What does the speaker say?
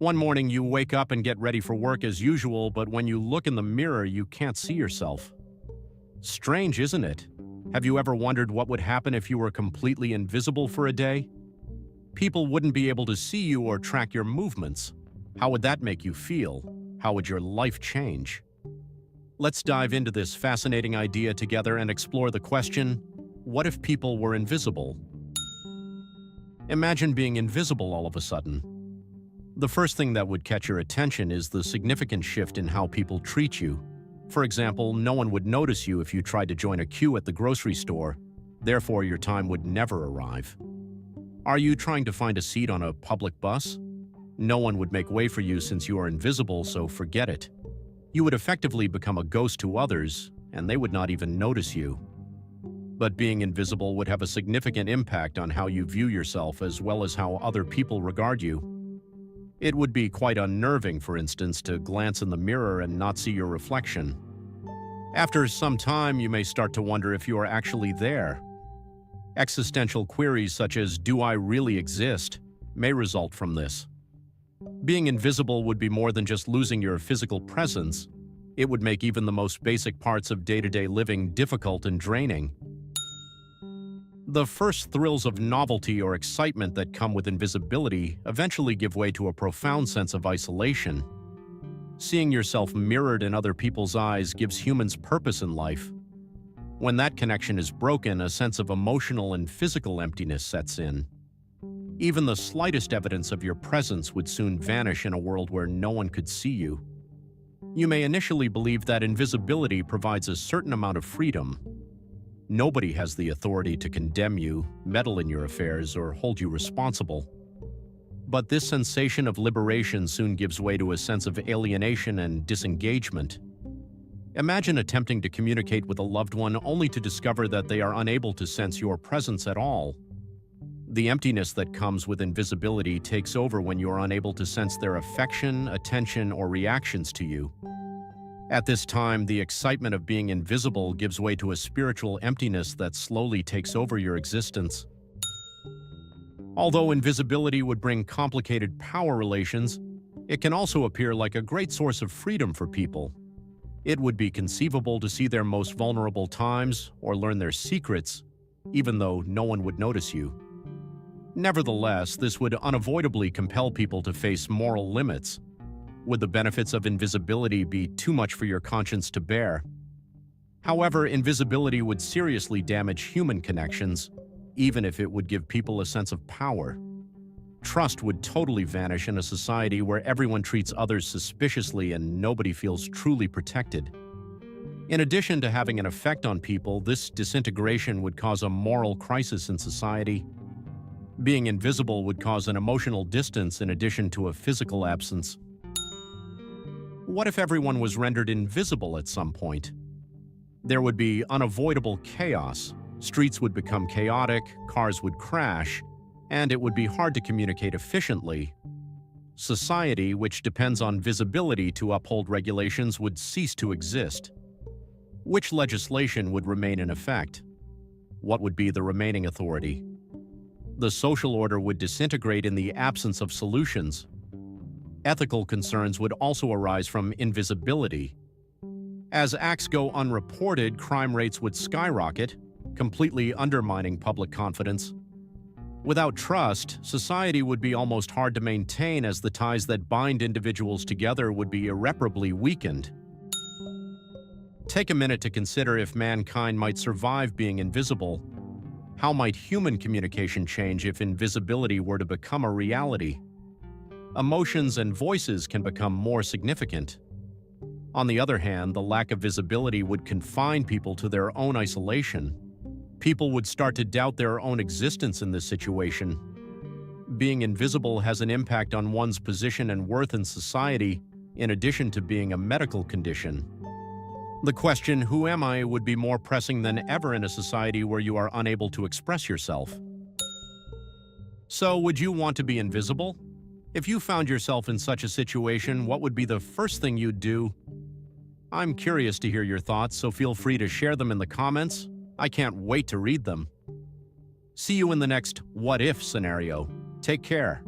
One morning you wake up and get ready for work as usual, but when you look in the mirror, you can't see yourself. Strange, isn't it? Have you ever wondered what would happen if you were completely invisible for a day? People wouldn't be able to see you or track your movements. How would that make you feel? How would your life change? Let's dive into this fascinating idea together and explore the question, what if people were invisible? Imagine being invisible all of a sudden. The first thing that would catch your attention is the significant shift in how people treat you. For example, no one would notice you if you tried to join a queue at the grocery store. Therefore, your time would never arrive. Are you trying to find a seat on a public bus? No one would make way for you since you are invisible, so forget it. You would effectively become a ghost to others, and they would not even notice you. But being invisible would have a significant impact on how you view yourself as well as how other people regard you. It would be quite unnerving, for instance, to glance in the mirror and not see your reflection. After some time, you may start to wonder if you are actually there. Existential queries such as, "Do I really exist?" may result from this. Being invisible would be more than just losing your physical presence. It would make even the most basic parts of day-to-day living difficult and draining. The first thrills of novelty or excitement that come with invisibility eventually give way to a profound sense of isolation. Seeing yourself mirrored in other people's eyes gives humans purpose in life. When that connection is broken, a sense of emotional and physical emptiness sets in. Even the slightest evidence of your presence would soon vanish in a world where no one could see you. You may initially believe that invisibility provides a certain amount of freedom. Nobody has the authority to condemn you, meddle in your affairs, or hold you responsible. But this sensation of liberation soon gives way to a sense of alienation and disengagement. Imagine attempting to communicate with a loved one only to discover that they are unable to sense your presence at all. The emptiness that comes with invisibility takes over when you are unable to sense their affection, attention, or reactions to you. At this time, the excitement of being invisible gives way to a spiritual emptiness that slowly takes over your existence. Although invisibility would bring complicated power relations, it can also appear like a great source of freedom for people. It would be conceivable to see their most vulnerable times or learn their secrets, even though no one would notice you. Nevertheless, this would unavoidably compel people to face moral limits. Would the benefits of invisibility be too much for your conscience to bear? However, invisibility would seriously damage human connections, even if it would give people a sense of power. Trust would totally vanish in a society where everyone treats others suspiciously and nobody feels truly protected. In addition to having an effect on people, this disintegration would cause a moral crisis in society. Being invisible would cause an emotional distance in addition to a physical absence. What if everyone was rendered invisible at some point? There would be unavoidable chaos. Streets would become chaotic, cars would crash, and it would be hard to communicate efficiently. Society, which depends on visibility to uphold regulations, would cease to exist. Which legislation would remain in effect? What would be the remaining authority? The social order would disintegrate in the absence of solutions. Ethical concerns would also arise from invisibility. As acts go unreported, crime rates would skyrocket, completely undermining public confidence. Without trust, society would be almost hard to maintain as the ties that bind individuals together would be irreparably weakened. Take a minute to consider if mankind might survive being invisible. How might human communication change if invisibility were to become a reality? Emotions and voices can become more significant. On the other hand, the lack of visibility would confine people to their own isolation. People would start to doubt their own existence in this situation. Being invisible has an impact on one's position and worth in society, in addition to being a medical condition. The question, "Who am I?" would be more pressing than ever in a society where you are unable to express yourself. So, would you want to be invisible? If you found yourself in such a situation, what would be the first thing you'd do? I'm curious to hear your thoughts, so feel free to share them in the comments. I can't wait to read them. See you in the next what if scenario. Take care.